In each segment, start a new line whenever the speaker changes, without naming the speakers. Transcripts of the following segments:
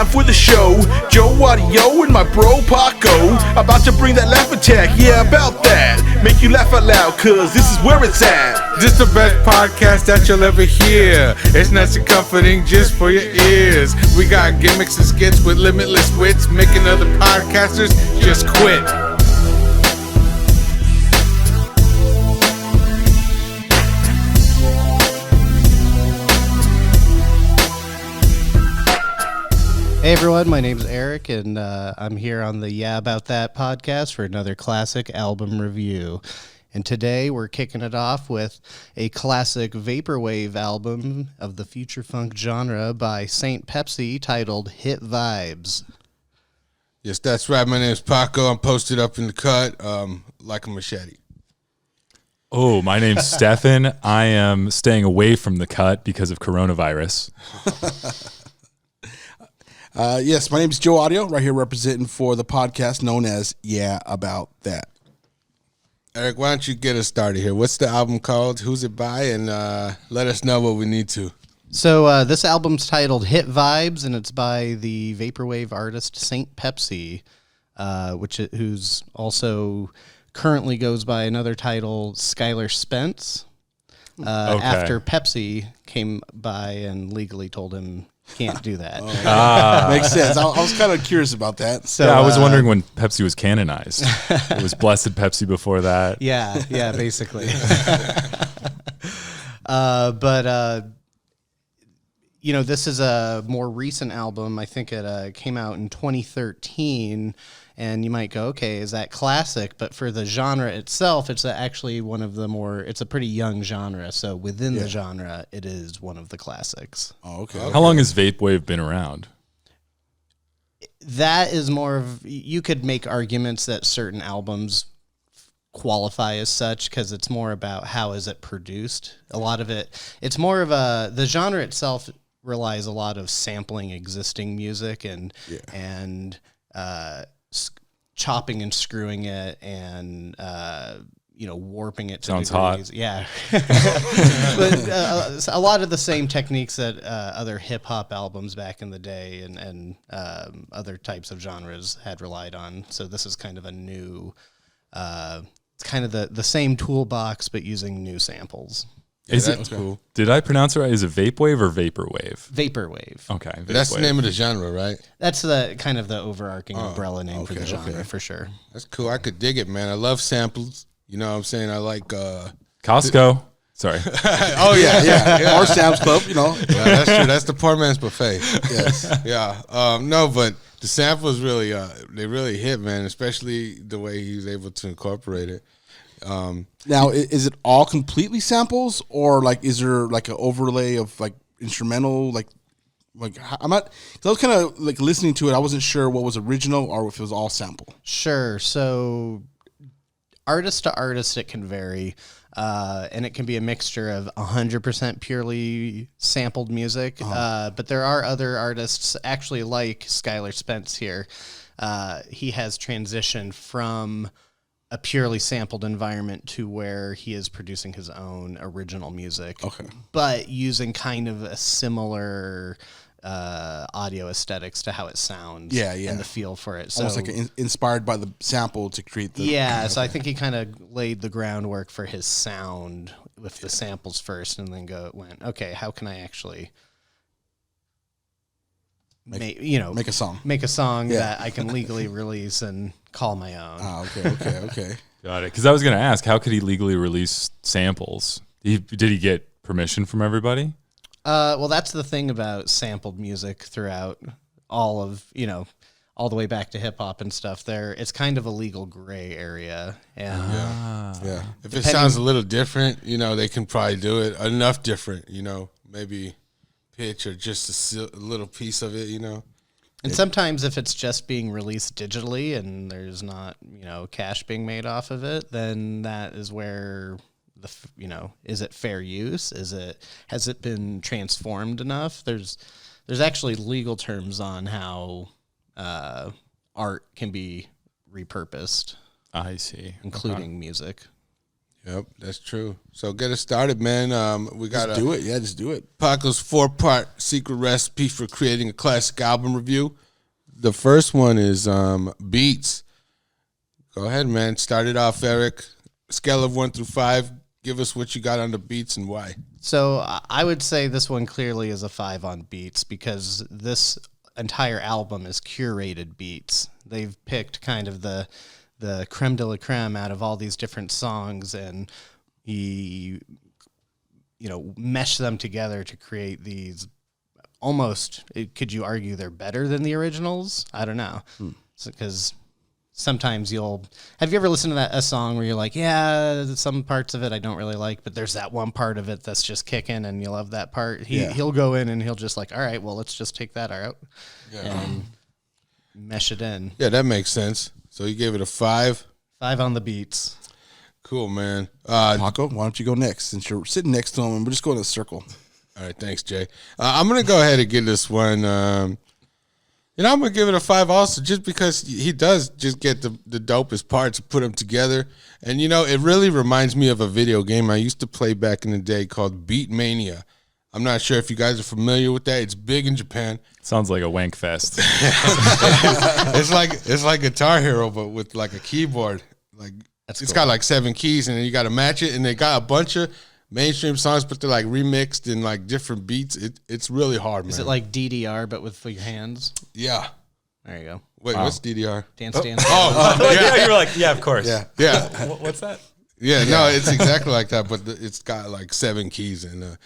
off with a show. Joe Audio and my bro Paco, about to bring that laugh attack, yeah, about that. Make you laugh out loud, cause this is where it's at.
This the best podcast that you'll ever hear. It's nice and comforting just for your ears. We got gimmicks and skits with limitless wits, making other podcasters just quit.
Hey everyone, my name's Eric, and I'm here on the Yeah About That podcast for another classic album review. And today we're kicking it off with a classic vaporwave album of the future funk genre by Saint Pepsi titled Hit Vibes.
Yes, that's right. My name is Paco. I'm posted up in the cut like a machete.
Oh, my name's Stefan. I am staying away from the cut because of coronavirus.
Yes, my name is Joe Audio, right here representing for the podcast known as Yeah About That.
Eric, why don't you get us started here? What's the album called? Who's it by? And let us know what we need to.
So this album's titled Hit Vibes, and it's by the vaporwave artist Saint Pepsi, who's also currently goes by another title, Skylar Spence, after Pepsi came by and legally told him can't do that.
Makes sense. I was kind of curious about that.
So
yeah, I was wondering when Pepsi was canonized. It was Blessed Pepsi before that.
Yeah, basically. This is a more recent album. I think it came out in 2013, and you might go, okay, is that classic? But for the genre itself, it's actually one of the it's a pretty young genre. So within the genre, it is one of the classics.
Oh, okay.
How long has vaporwave been around?
That is more of, you could make arguments that certain albums qualify as such because it's more about how is it produced. A lot of it's more of the genre itself relies a lot of sampling existing music and chopping and screwing it and warping it to
sounds
degrees.
hot.
Yeah. But a lot of the same techniques that other hip hop albums back in the day and other types of genres had relied on. So this is kind of a new it's kind of the same toolbox but using new samples.
Is it cool? Did I pronounce it right? Is it vaporwave or vaporwave?
Vaporwave.
Okay. Vaporwave.
That's the name of the genre, right?
That's the kind of the overarching umbrella name for the genre, for sure.
That's cool. I could dig it, man. I love samples. You know what I'm saying? I like...
Costco. Sorry.
Oh, yeah.
Or Sam's Club,
Yeah, that's true. That's the poor man's buffet. Yes. Yeah. No, but the samples really, they really hit, man, especially the way he was able to incorporate it.
Now, is it all completely samples, or like is there like an overlay of like instrumental? Like I'm not. Cause I was kind of like listening to it. I wasn't sure what was original or if it was all sample.
Sure. So artist to artist, it can vary, and it can be a mixture of 100% purely sampled music. But there are other artists, actually like Skylar Spence here. He has transitioned from a purely sampled environment to where he is producing his own original music, but using kind of a similar audio aesthetics to how it sounds, and the feel for it. So,
almost like inspired by the sample to create the.
Yeah, so I think he kind of laid the groundwork for his sound with the samples first, and then went, okay, how can I actually make a song that I can legally release and call my own.
Okay.
Got it. Because I was going to ask, how could he legally release samples? Did he get permission from everybody?
Well, that's the thing about sampled music throughout all of, all the way back to hip hop and stuff. It's kind of a legal gray area. And
If it sounds a little different, they can probably do it enough different, maybe pitch or just a little piece of it,
And sometimes if it's just being released digitally and there's not, cash being made off of it, then that is where is it fair use? Has it been transformed enough? There's actually legal terms on how art can be repurposed.
I see.
Including music.
Yep, that's true. So get us started, man. We got
Just do it. Yeah, just do it.
Paco's 4-part secret recipe for creating a classic album review. The first one is beats. Go ahead, man. Start it off, Eric. Scale of 1 through 5. Give us what you got on the beats and why.
So I would say this one clearly is a 5 on beats because this entire album is curated beats. They've picked kind of the creme de la creme out of all these different songs, and he, mesh them together to create these almost, could you argue they're better than the originals? I don't know. Because sometimes have you ever listened to a song where you're like, yeah, some parts of it I don't really like, but there's that one part of it that's just kicking and you love that part. He'll go in and he'll just like, all right, well, let's just take that out and mesh it in.
Yeah, that makes sense. So you gave it a 5?
5 on the beats.
Cool, man.
Paco, why don't you go next since you're sitting next to him and we're just going in a circle.
All right, thanks, Jay. I'm going to go ahead and give this one, I'm going to give it a 5 also just because he does just get the dopest parts, put them together. And, it really reminds me of a video game I used to play back in the day called Beat Mania. I'm not sure if you guys are familiar with that. It's big in Japan.
Sounds like a wank fest.
It's like Guitar Hero, but with like a keyboard. Like it's got like 7 keys, and then you got to match it. And they got a bunch of mainstream songs, but they're like remixed in like different beats. It's really hard, man.
Is it like DDR but with your hands?
Yeah.
There you go.
Wait, what's DDR?
Dance.
Yeah, you were like, yeah, of course.
Yeah.
Yeah.
What's that?
Yeah, no, it's exactly like that, but it's got like 7 keys and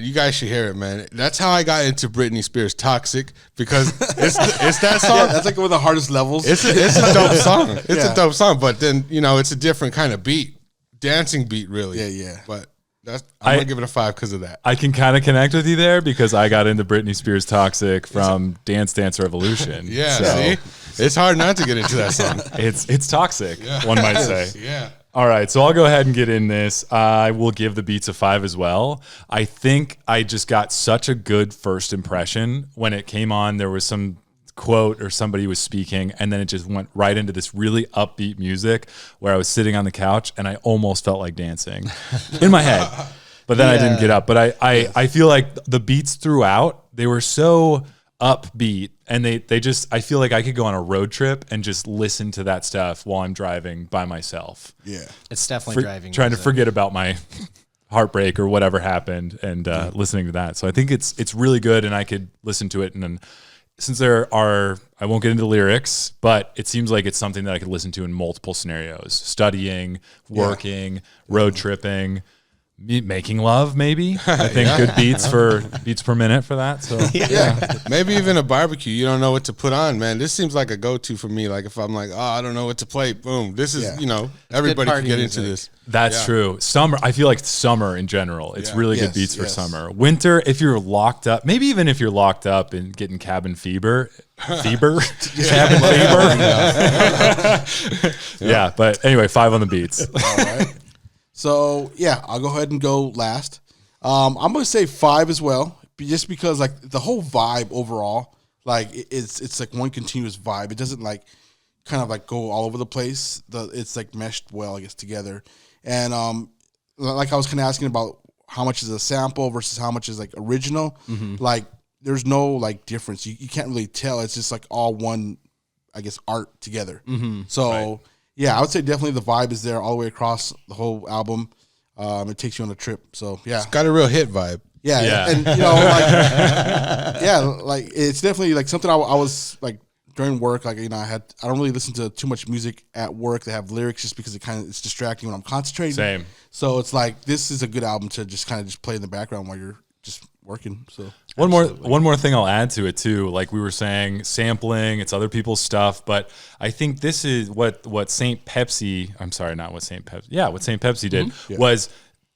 you guys should hear it, man. That's how I got into Britney Spears' "Toxic" because it's that song.
Yeah, that's like one of the hardest levels.
It's a dope song. It's a dope song, but then it's a different kind of beat, dancing beat, really.
Yeah.
But I'm gonna give it a 5 because of that.
I can kind of connect with you there because I got into Britney Spears' "Toxic" from Dance Dance Revolution.
Yeah,
so
see, it's hard not to get into that song.
it's toxic, one might say.
Yeah.
All right, so I'll go ahead and get in this. I will give the beats a 5 as well. I think I just got such a good first impression when it came on. There was some quote or somebody was speaking, and then it just went right into this really upbeat music where I was sitting on the couch and I almost felt like dancing in my head. But then I didn't get up. But I feel like the beats throughout, they were so upbeat, and they just, I feel like I could go on a road trip and just listen to that stuff while I'm driving by myself.
Yeah.
It's definitely driving.
Trying
music.
to forget about my heartbreak or whatever happened and listening to that. So I think it's really good, and I could listen to it. And then since there are, I won't get into lyrics, but it seems like it's something that I could listen to in multiple scenarios: studying, working, road tripping, making love, maybe. I think good beats per minute for that. So
Yeah, maybe even a barbecue. You don't know what to put on, man. This seems like a go-to for me. Like if I'm like, I don't know what to play, boom. This is, everybody can get into this.
That's true. Summer, I feel like summer in general, it's really good beats for summer. Winter, if you're locked up, maybe even if you're locked up and getting cabin fever. Cabin fever. Yeah, but anyway, 5 on the beats.
All right. So I'll go ahead and go last. I'm gonna say 5 as well, just because like the whole vibe overall, like it's like one continuous vibe. It doesn't like kind of like go all over the place. It's like meshed well, I guess, together. And like I was kind of asking about how much is a sample versus how much is like original. Like there's no like difference. You can't really tell. It's just like all one, I guess, art together. So. Right. Yeah, I would say definitely the vibe is there all the way across the whole album. It takes you on a trip. So yeah,
it's got a real hit vibe.
Yeah. And like it's definitely like something I was like during work. Like I don't really listen to too much music at work that have lyrics just because it's distracting when I'm concentrating.
Same.
So it's like this is a good album to just kind of just play in the background while you're just working. So
one more thing I'll add to it too. Like we were saying, sampling, it's other people's stuff, but I think this is what St. Pepsi. I'm sorry, not what St. Pepsi. Yeah, what St. Pepsi did was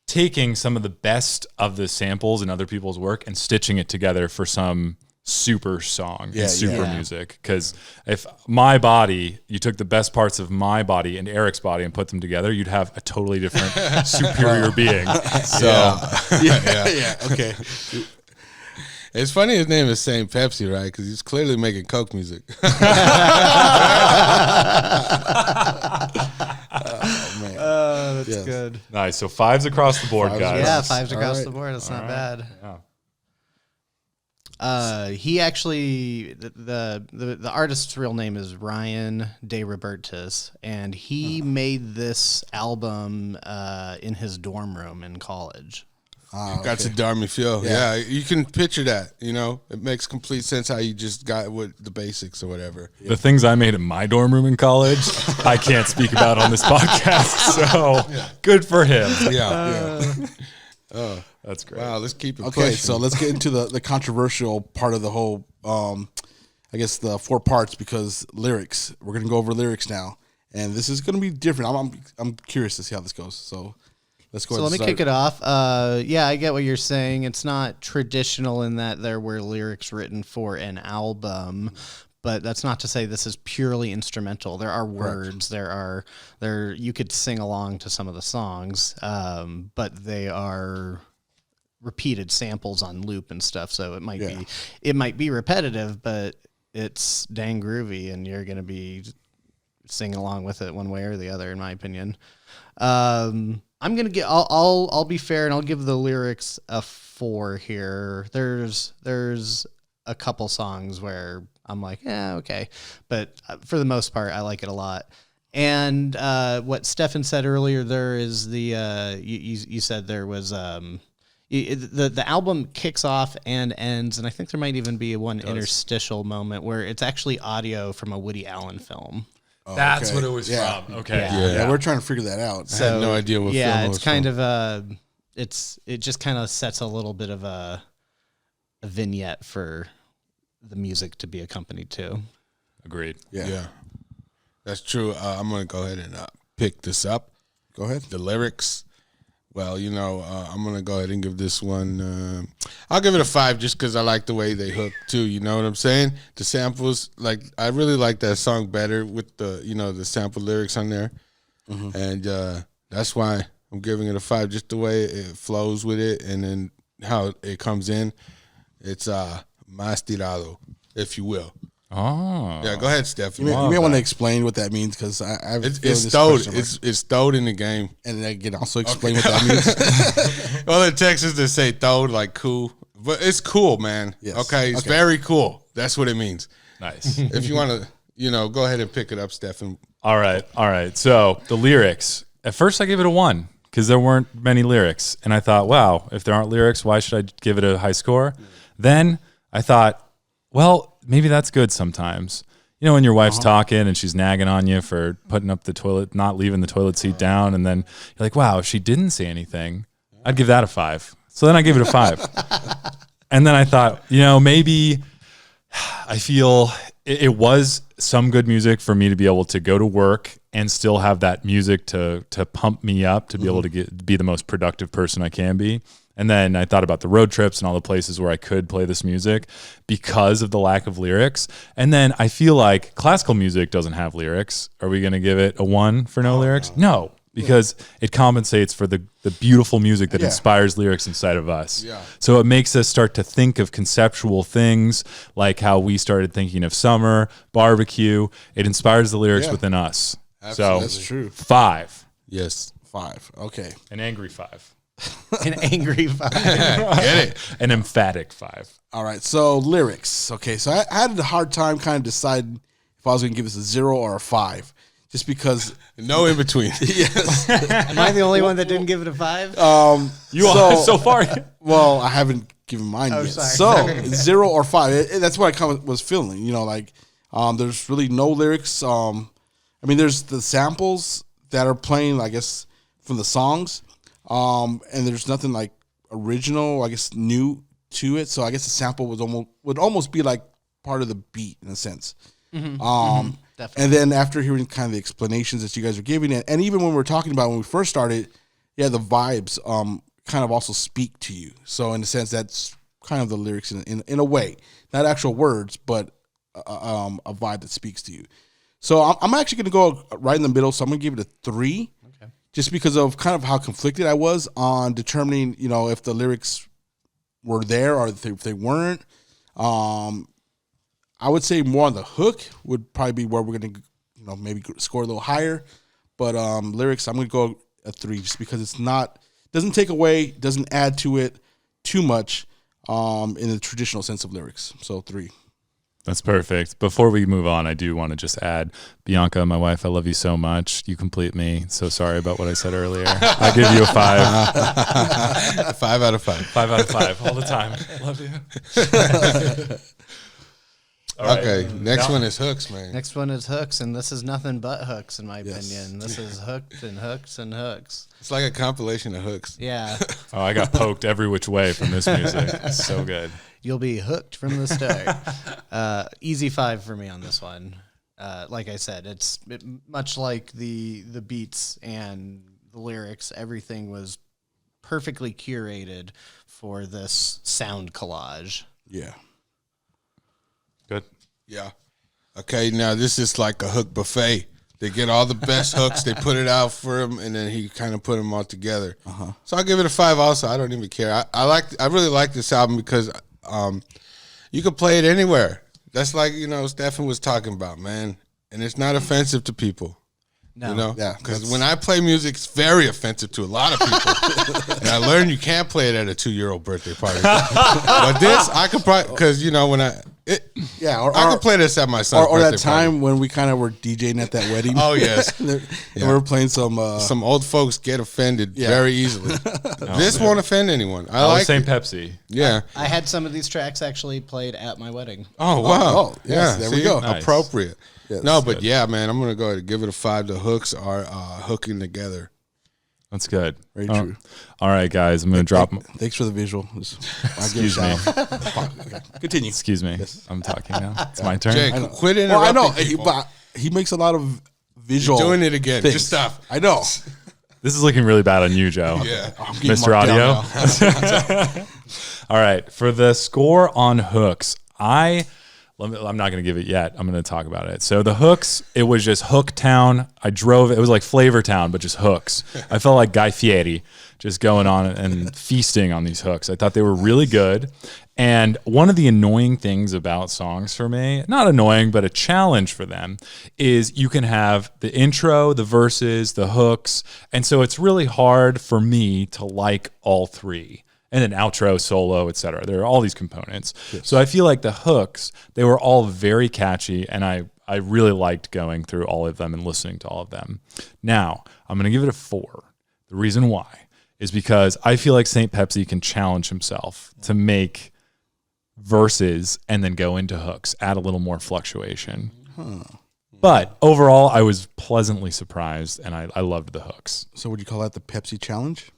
taking some of the best of the samples in other people's work and stitching it together for some super song and super music. Because if you took the best parts of my body and Eric's body and put them together, you'd have a totally different superior being. So
okay.
It's funny his name is St. Pepsi, right? Because he's clearly making Coke music.
Oh man.
That's good.
Nice. So 5s across the board, guys.
Yeah, 5s across
right.
the board. That's not bad.
Yeah.
He actually the artist's real name is Ryan De Robertis, and he made this album in his dorm room in college.
Got to Darmy feel. Yeah, you can picture that. You know, it makes complete sense how you just got with the basics or whatever.
The things I made in my dorm room in college, I can't speak about on this podcast. So good for him.
Yeah.
That's great.
Wow, let's keep it
Okay,
pushing.
so let's get into the controversial part of the whole, I guess the 4 parts, because lyrics. We're going to go over lyrics now. And this is going to be different. I'm curious to see how this goes. So let's go
So
ahead
let me kick it off. Yeah, I get what you're saying. It's not traditional in that there were lyrics written for an album, but that's not to say this is purely instrumental. There are words. There you could sing along to some of the songs, but they are repeated samples on loop and stuff. So it might be repetitive, but it's dang groovy, and you're gonna be singing along with it one way or the other, in my opinion. I'm gonna get. I'll be fair, and I'll give the lyrics a 4 here. There's a couple songs where I'm like, yeah, okay, but for the most part, I like it a lot. And what Stefan said earlier, there is the you said there was the album kicks off and ends, and I think there might even be one interstitial moment where it's actually audio from a Woody Allen film.
That's what it was from. Okay.
Yeah, we're trying to figure that out.
I had no idea what film it was
it's kind
from.
of it just kind of sets a little bit of a vignette for the music to be accompanied to.
Agreed.
Yeah. That's true. I'm going to go ahead and pick this up.
Go ahead.
The lyrics. Well, I'm going to go ahead and give this one, I'll give it a 5 just because I like the way they hook too. You know what I'm saying? The samples, like, I really like that song better with the, the sample lyrics on there. Mm-hmm. And that's why I'm giving it a 5, just the way it flows with it and then how it comes in. It's más tirado, if you will.
Oh.
Yeah, go ahead, Steph.
You may want to explain what that means, because I've
It's stowed. It's stowed in the game.
And again, also explain what that means.
Well, in Texas they say stowed, like cool, but it's cool, man.
Yes.
Okay, it's very cool. That's what it means.
Nice.
If you want to, go ahead and pick it up, Stephen.
All right. So the lyrics. At first, I gave it a 1 because there weren't many lyrics, and I thought, wow, if there aren't lyrics, why should I give it a high score? Then I thought, well, maybe that's good sometimes. When your wife's talking and she's nagging on you for putting up the toilet, not leaving the toilet seat down, and then you're like, wow, if she didn't say anything, I'd give that a 5. So then I gave it a 5. And then I thought, maybe I feel it was some good music for me to be able to go to work and still have that music to pump me up to be able to be the most productive person I can be. And then I thought about the road trips and all the places where I could play this music because of the lack of lyrics. And then I feel like classical music doesn't have lyrics. Are we going to give it a 1 for no lyrics? No, because it compensates for the beautiful music that inspires lyrics inside of us. Yeah. So it makes us start to think of conceptual things like how we started thinking of summer, barbecue. It inspires the lyrics within us.
Absolutely.
So
That's true.
5.
Yes.
5. Okay.
An angry 5.
An angry 5.
Get it?
An emphatic 5.
All right. So lyrics. Okay. So I had a hard time kind of deciding if I was going to give this a 0 or a 5, just because.
No in between.
Yes.
Am I the only one that didn't give it a 5?
You are so far.
Well, I haven't given mine yet.
sorry.
So 0 or 5. That's what I kind of was feeling. There's really no lyrics. There's the samples that are playing, I guess, from the songs. And there's nothing like original, I guess, new to it. So I guess the sample would almost be like part of the beat in a sense.
Definitely.
And then after hearing kind of the explanations that you guys are giving it, and even when we were talking about when we first started, the vibes kind of also speak to you. So in a sense, that's kind of the lyrics in a way, not actual words, but a vibe that speaks to you. So I'm actually going to go right in the middle. So I'm going to give it a 3. Just because of kind of how conflicted I was on determining, if the lyrics were there or if they weren't. I would say more on the hook would probably be where we're going to, maybe score a little higher. But lyrics, I'm going to go a 3 just because it's not doesn't take away, doesn't add to it too much in the traditional sense of lyrics. So 3.
That's perfect. Before we move on, I do want to just add, Bianca, my wife, I love you so much. You complete me. So sorry about what I said earlier. I give you a 5.
5 out of 5.
5 out of 5 all the time. Love you. All right.
Okay, next one is hooks, man.
Next one is hooks, and this is nothing but hooks, in my opinion. This is hooked and hooks and hooks.
It's like a compilation of hooks.
Yeah.
Oh, I got poked every which way from this music. It's so good.
You'll be hooked from the start. Easy 5 for me on this one. Like I said, much like the beats and the lyrics, everything was perfectly curated for this sound collage.
Yeah.
Good.
Yeah. Okay, now this is like a hook buffet. They get all the best hooks, they put it out for him, and then he kind of put them all together. So I'll give it a 5 also. I don't even care. I really like this album because you can play it anywhere. That's like, Stefan was talking about, man. And it's not offensive to people.
No.
You know?
Yeah,
Because when I play music, it's very offensive to a lot of people. And I learned you can't play it at a 2-year-old birthday party. But this, I could probably, because, when I could play this at my son's
or
birthday
that time
party.
when we kind of were DJing at that wedding.
Oh, yes.
And we were playing some
old folks get offended very easily. This won't offend anyone. I like
St.
it.
Pepsi.
Yeah.
I had some of these tracks actually played at my wedding.
Oh, wow.
Oh, yes, there we go.
Nice.
Appropriate.
Yes.
No, but yeah, man, I'm going to go ahead and give it a 5. The hooks are hooking together.
That's good.
Very true.
All right, guys, I'm going to drop.
Thanks for the visual.
Excuse me.
Continue.
Excuse me. I'm talking now. It's my turn.
Jake, quit interrupting
Well, I know,
people.
but he makes a lot of visual.
You're doing it again.
things.
Just stop.
I know.
This is looking really bad on you, Joe.
Yeah.
Getting
Mr.
marked down
Audio.
now.
All right, for the score on hooks, I'm not going to give it yet. I'm going to talk about it. So the hooks, it was just Hook Town. It was like Flavor Town, but just hooks. I felt like Guy Fieri just going on and feasting on these hooks. I thought they were really good. And one of the annoying things about songs for me, not annoying, but a challenge for them, is you can have the intro, the verses, the hooks. And so it's really hard for me to like all 3. And then outro, solo, etc. There are all these components. Yes. So I feel like the hooks, they were all very catchy, and I really liked going through all of them and listening to all of them. Now, I'm going to give it a 4. The reason why is because I feel like St. Pepsi can challenge himself to make verses and then go into hooks, add a little more fluctuation. But overall, I was pleasantly surprised, and I loved the hooks.
So would you call that the Pepsi challenge?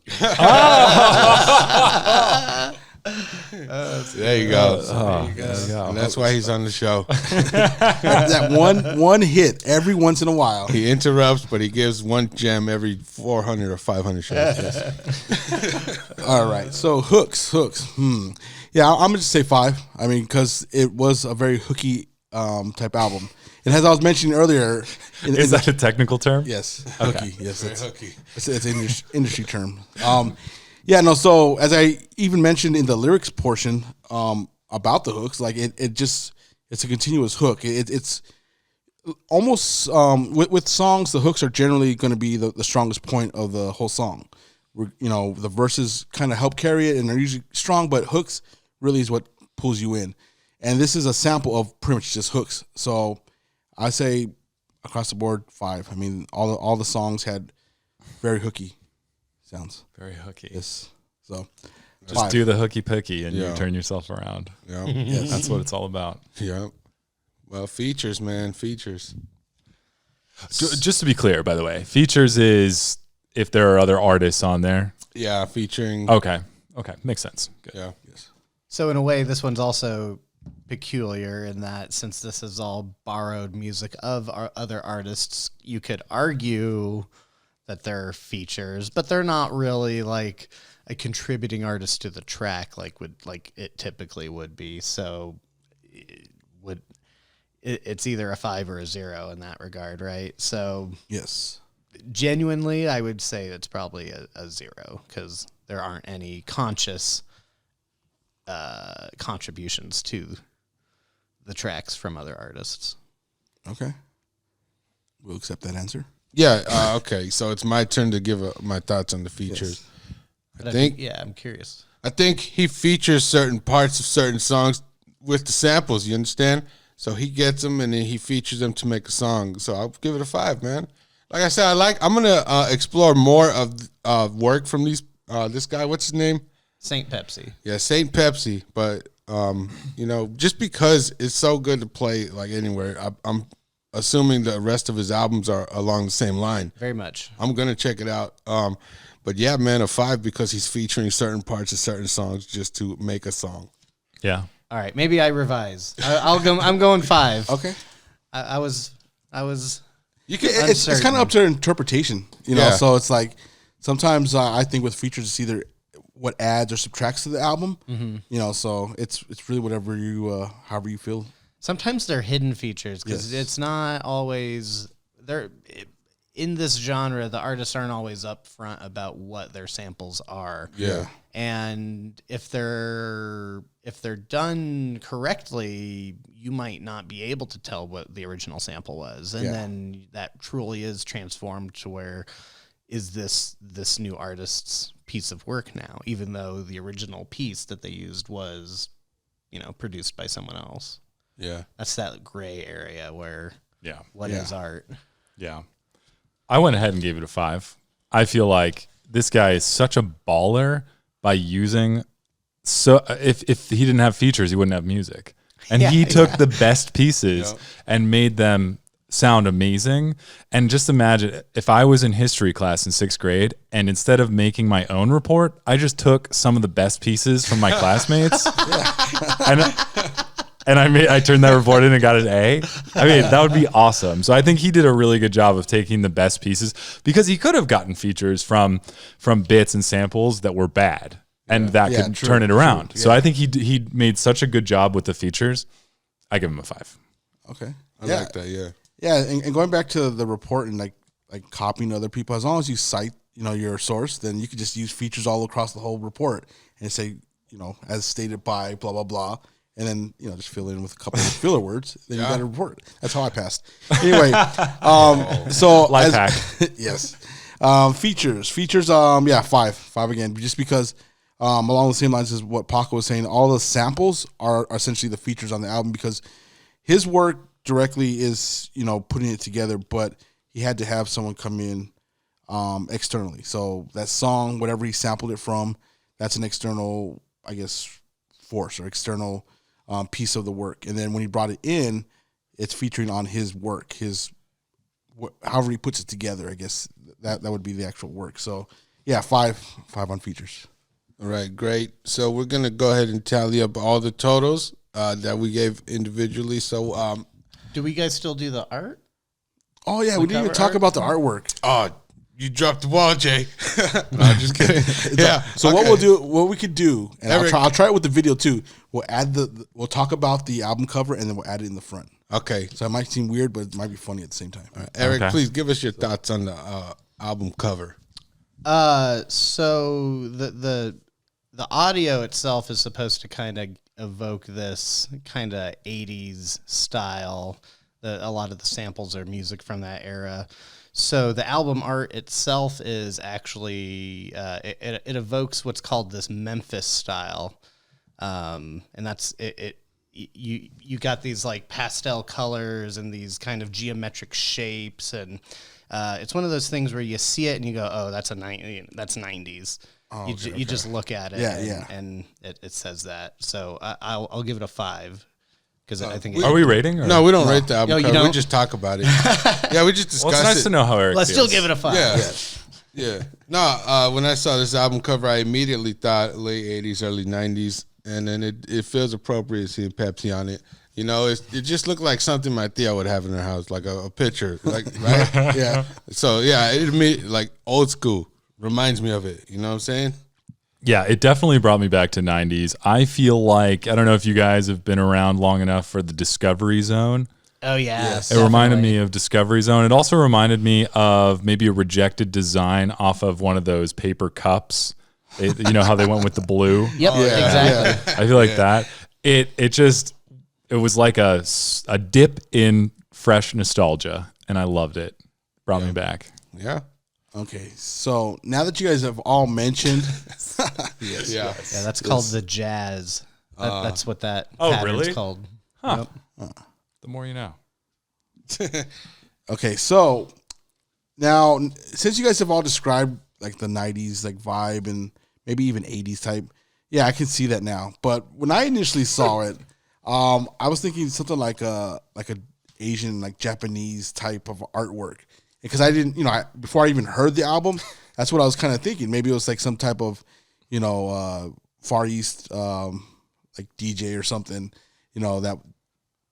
There you go. And that's why he's on the show.
That one hit every once in a while.
He interrupts, but he gives one gem every 400 or 500 shows. Yes.
All right. So hooks. Yeah, I'm gonna just say 5. I mean, because it was a very hooky type album. And as I was mentioning earlier,
Is that a technical term?
yes,
Okay.
hooky. Yes,
Very
it's
hooky.
It's an industry term. Yeah, no. So as I even mentioned in the lyrics portion about the hooks, like it's a continuous hook. It's almost with songs, the hooks are generally going to be the strongest point of the whole song. The verses kind of help carry it, and they're usually strong, but hooks really is what pulls you in. And this is a sample of pretty much just hooks. So I say across the board 5. I mean, all the songs had very hooky sounds.
Very hooky.
Yes. So
Just
5.
do the hooky picky and you
Yeah.
turn yourself around.
Yeah.
Yes.
That's what it's all about.
Yeah. Well, features, man. Features.
Just to be clear, by the way, features is if there are other artists on there.
Yeah, featuring.
Okay. Makes sense. Good.
Yeah.
Yes.
So in a way, this one's also peculiar in that since this is all borrowed music of our other artists, you could argue that they're features, but they're not really like a contributing artist to the track like it typically would be. So it's either a 5 or a 0 in that regard, right? So
Yes.
genuinely, I would say it's probably a 0 because there aren't any conscious contributions to the tracks from other artists.
Okay. We'll accept that answer.
Yeah. Okay. So it's my turn to give my thoughts on the features.
But
I think.
yeah, I'm curious.
I think he features certain parts of certain songs with the samples. You understand? So he gets them and then he features them to make a song. So I'll give it a 5, man. Like I said, I'm gonna explore more of work from this guy. What's his name?
Saint Pepsi.
Yeah, Saint Pepsi. But just because it's so good to play like anywhere, I'm assuming the rest of his albums are along the same line.
Very much.
I'm gonna check it out. But yeah, man, a 5 because he's featuring certain parts of certain songs just to make a song.
Yeah.
All right, maybe I revise. I'll go. I'm going 5.
Okay.
I was.
You can.
It's kind of up to interpretation, you know.
Yeah.
So it's like sometimes I think with features, it's either what adds or subtracts to the album. You know, so it's really whatever you however you feel.
Sometimes they're hidden features because it's not always they're in this genre. The artists aren't always upfront about what their samples are.
Yeah.
And if they're done correctly, you might not be able to tell what the original sample was, and then that truly is transformed to where is this new artist's piece of work now, even though the original piece that they used was, produced by someone else.
Yeah.
That's that gray area where what
Yeah.
is art?
Yeah. I went ahead and gave it a 5. I feel like this guy is such a baller by using if he didn't have features, he wouldn't have music. And he took the best pieces and made them sound amazing. And just imagine if I was in history class in 6th grade and instead of making my own report, I just took some of the best pieces from my classmates and I turned that report in and got an A. I mean, that would be awesome. So I think he did a really good job of taking the best pieces because he could have gotten features from bits and samples that were bad and that could turn it around.
True.
So I think he made such a good job with the features. I give him a 5.
Okay.
I like that. Yeah.
Yeah, and going back to the report and like copying other people, as long as you cite, your source, then you could just use features all across the whole report and say, as stated by blah blah blah, and then just fill in with a couple of filler words. Then you got a report. That's how I passed. Anyway, so
Life hack.
Yes, features. 5 again, just because along the same lines as what Paco was saying, all the samples are essentially the features on the album because his work directly is putting it together, but he had to have someone come in externally. So that song, whatever he sampled it from, that's an external, I guess, force or external piece of the work. And then when he brought it in, it's featuring on his work, however he puts it together. I guess that would be the actual work. So yeah, 5 on features.
All right, great. So we're gonna go ahead and tally up all the totals that we gave individually. So
Do we guys still do the art?
Oh yeah, we didn't even
cover
talk
art?
about the artwork.
oh, you dropped the ball, Jay. No, I'm just kidding. Yeah.
So what we could do, and
Eric.
I'll try it with the video too. We'll add we'll talk about the album cover and then we'll add it in the front.
Okay.
So it might seem weird, but it might be funny at the same time.
Eric,
Okay.
please give us your thoughts on the album cover.
So the audio itself is supposed to kind of evoke this kind of 80s style. A lot of the samples are music from that era. So the album art itself is actually it evokes what's called this Memphis style, and that's it. You got these like pastel colors and these kind of geometric shapes, and it's one of those things where you see it and you go, "Oh, that's that's 90s."
Oh,
You just look at it, and it says that. So I'll give it a 5 because I think
Are we rating? Or?
No, we don't rate the album
No, you
cover. We
don't?
just talk about it. Yeah, we just discuss
Well, it's nice
it.
to know how Eric
let's
feels.
still give it a 5.
Yeah. Yeah. No, when I saw this album cover, I immediately thought late 80s, early 90s. And then it feels appropriate seeing Pepsi on it. It just looked like something my Thea would have in her house, like a picture. Like, right? Yeah. So, yeah, it immediately, like old school. Reminds me of it. You know what I'm saying?
Yeah, it definitely brought me back to 90s. I feel like, I don't know if you guys have been around long enough for the Discovery Zone.
Oh yeah,
It reminded me of Discovery Zone. It also reminded me of maybe a rejected design off of one of those paper cups. You know how they went with the blue?
Yep, exactly.
I feel like that. It was like a dip in fresh nostalgia, and I loved it. brought me back.
Yeah.
Okay, so now that you guys have all mentioned,
Yes.
Yeah, that's called the jazz. That's what that
Oh,
pattern's
really?
called.
Huh.
Yep.
The more you know.
okay, so now since you guys have all described like the '90s like vibe and maybe even '80s type, yeah, I can see that now. But when I initially saw it, I was thinking something like a Asian like Japanese type of artwork. Because I didn't, before I even heard the album, that's what I was kind of thinking. Maybe it was like some type of, Far East, like DJ or something, that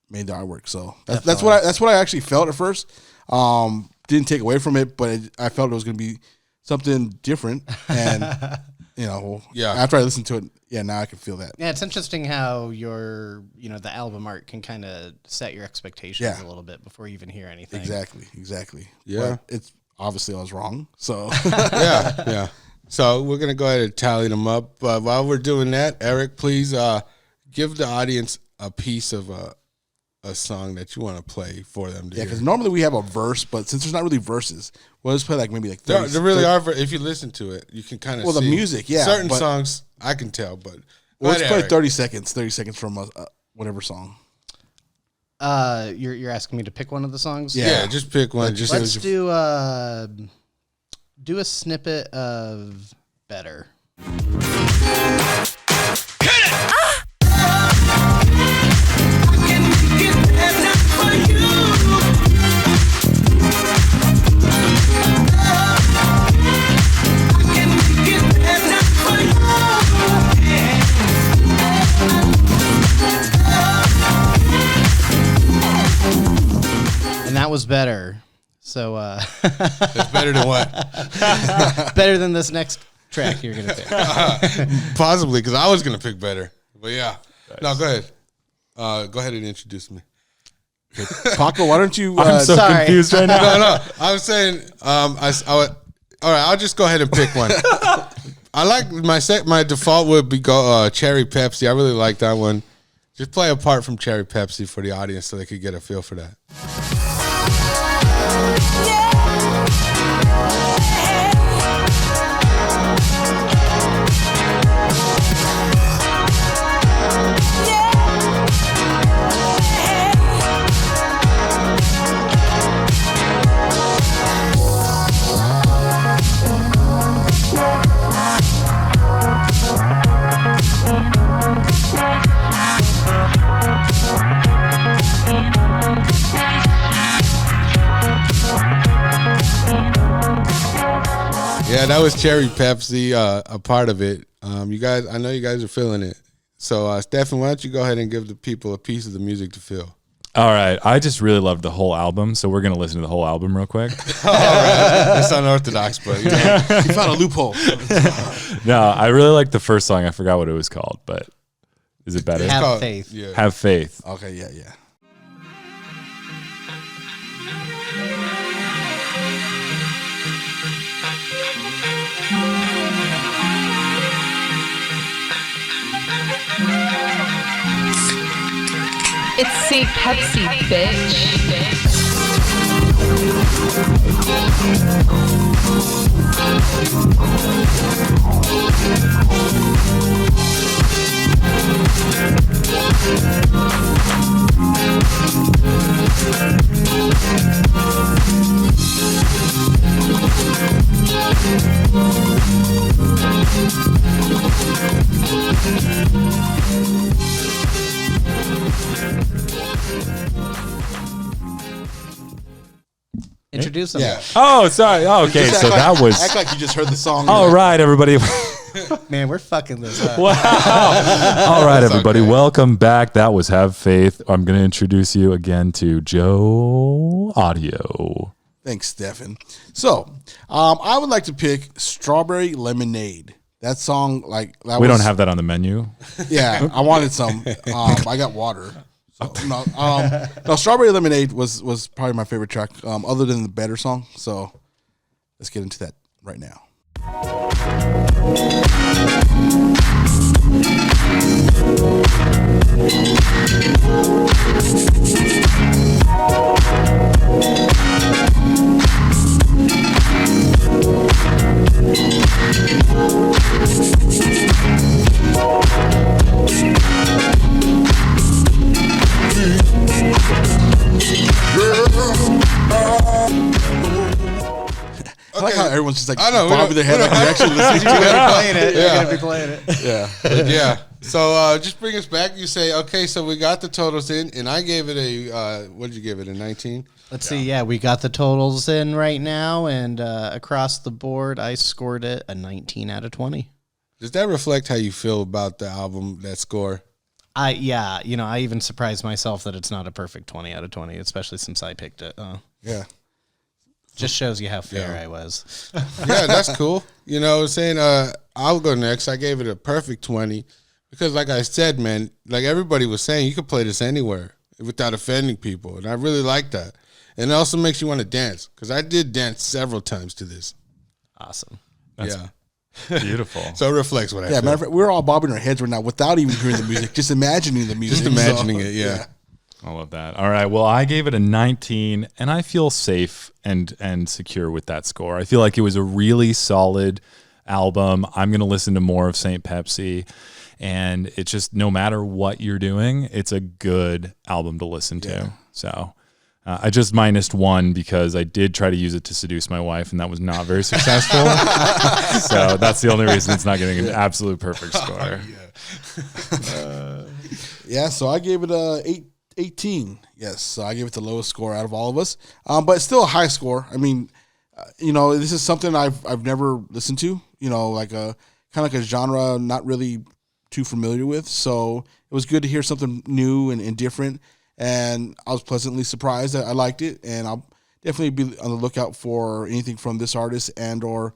made the artwork. So that's what I actually felt at first. Didn't take away from it, but I felt it was going to be something different. And after I listened to it, now I can feel that.
Yeah, it's interesting how the album art can kind of set your expectations a little bit before you even hear anything.
Exactly.
Yeah.
But it's obviously I was wrong. So
Yeah. So we're gonna go ahead and tally them up. But while we're doing that, Eric, please give the audience a piece of a song that you want to play for them.
yeah, because normally we have a verse, but since there's not really verses, we'll just play like maybe like 30.
There really are. If you listen to it, you can kind of
Well, the music, yeah,
certain
but-
songs I can tell, but
Well, let's
go
play
ahead,
30 seconds. 30 seconds from whatever song.
You're asking me to pick one of the songs?
Eric. Yeah, just pick one. Just
Let's do a snippet of Better. And that was better. So
It's better than what?
better than this next track you're gonna pick.
Possibly, because I was gonna pick better. But yeah, no, go ahead. Go ahead and introduce me.
Paco, why don't you?
I'm so
sorry.
confused right now.
No, I'm saying, I would, all right, I'll just go ahead and pick one. I like my default would be Cherry Pepsi. I really like that one. Just play a part from Cherry Pepsi for the audience so they could get a feel for that. Yeah, that was Cherry Pepsi, a part of it. You guys, I know you guys are feeling it. So, Stefan, why don't you go ahead and give the people a piece of the music to feel?
All right. I just really loved the whole album, so we're going to listen to the whole album real quick.
All right, that's unorthodox, but
you found a loophole.
No, I really liked the first song. I forgot what it was called, but is it better?
Have faith.
Yeah.
Have faith.
Okay, yeah.
It's St. Pepsi, bitch.
Introduce them.
Yeah.
Oh, sorry. Oh, okay,
Just
so
act
that
like-
was...
act like you just heard the song.
All right, everybody.
Man, we're fucking this up.
Wow. All right, everybody.
okay.
Welcome back. That was Have Faith. I'm going to introduce you again to Joe Audio.
Thanks, Stefan. So, I would like to pick "Strawberry Lemonade." That song,
We don't have that on the menu.
Yeah, I wanted some. I got water. So, no, "Strawberry Lemonade" was probably my favorite track, other than the Better song. So, let's get into that right now. I like how everyone's just like
I know,
bobbing their head like they're actually listening to it.
Playing it. You're gonna be playing it.
Yeah.
But yeah. So just bring us back. You say, okay, so we got the totals in, and I gave it a, what did you give it, a 19?
Let's see. Yeah, we got the totals in right now, and across the board, I scored it a 19 out of 20.
Does that reflect how you feel about the album, that score?
I even surprised myself that it's not a perfect 20 out of 20, especially since I picked it.
Yeah.
Just shows you how fair I was.
Yeah, that's cool. You know what I'm saying? I'll go next. I gave it a perfect 20 because, like I said, man, like everybody was saying, you could play this anywhere without offending people, and I really like that. And it also makes you want to dance because I did dance several times to this.
Awesome.
Yeah.
Beautiful.
So it reflects what I
Yeah,
feel.
matter of fact, we're all bobbing our heads right now without even hearing the music, just imagining the music.
Just imagining it, yeah.
I love that. All right. Well, I gave it a 19, and I feel safe and secure with that score. I feel like it was a really solid album. I'm going to listen to more of St. Pepsi, and it's just no matter what you're doing, it's a good album to listen to.
Yeah.
So I just minused 1 because I did try to use it to seduce my wife, and that was not very successful. So that's the only reason it's not getting an absolute perfect score.
Yeah, so I gave it a 18. Yes, so I gave it the lowest score out of all of us, but it's still a high score. I mean, this is something I've never listened to. Like a kind of like a genre not really too familiar with. So it was good to hear something new and different. And I was pleasantly surprised that I liked it, and I'll definitely be on the lookout for anything from this artist and or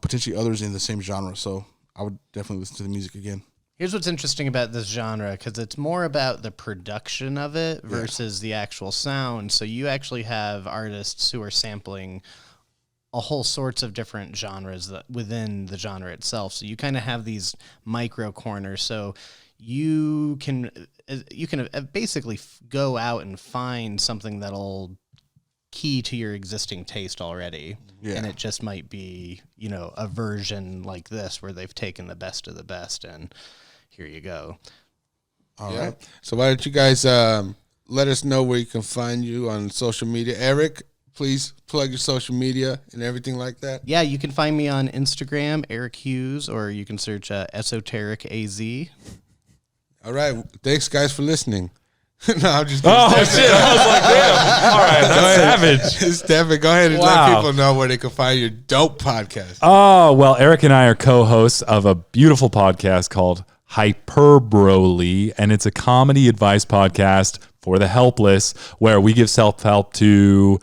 potentially others in the same genre. So I would definitely listen to the music again.
Here's what's interesting about this genre, because it's more about the production of it versus the actual sound. So you actually have artists who are sampling a whole sorts of different genres within the genre itself. So you kind of have these micro corners. So you can basically go out and find something that'll key to your existing taste already. Yeah. And it just might be, a version like this where they've taken the best of the best, and here you go.
All right. So why don't you guys let us know where you can find you on social media. Eric, please plug your social media and everything like that.
Yeah, you can find me on Instagram, Eric Hughes, or you can search Esoteric AZ.
All right. Thanks, guys, for listening. No, I'm just
shit. I was like, damn. All right. That's savage.
Stephen, go ahead and let people know where they can find your dope podcast.
Oh, well, Eric and I are co-hosts of a beautiful podcast called Hyperbole, and it's a comedy advice podcast for the helpless where we give self-help to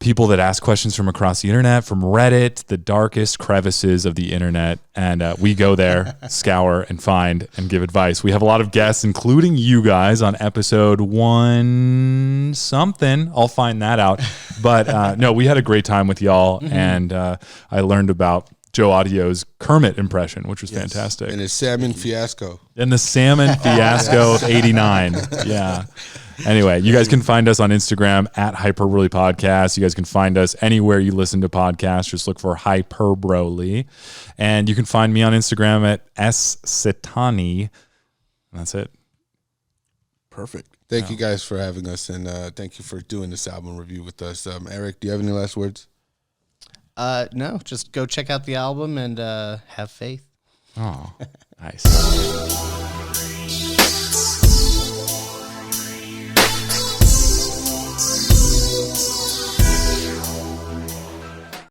people that ask questions from across the internet, from Reddit, the darkest crevices of the internet. And we go there, scour and find and give advice. We have a lot of guests, including you guys on episode 1 something. I'll find that out. But no, we had a great time with y'all. Mm-hmm. And I learned about Joe Audio's Kermit impression, which was fantastic.
And his salmon fiasco.
And the salmon fiasco of 89. Yeah. Anyway, you guys can find us on Instagram at Hyperbole Podcast. You guys can find us anywhere you listen to podcasts. Just look for Hyperbole. And you can find me on Instagram at ssitani. That's it.
Perfect.
Thank you guys for having us, and thank you for doing this album review with us. Eric, do you have any last words?
No, just go check out the album and have faith.
Oh, nice.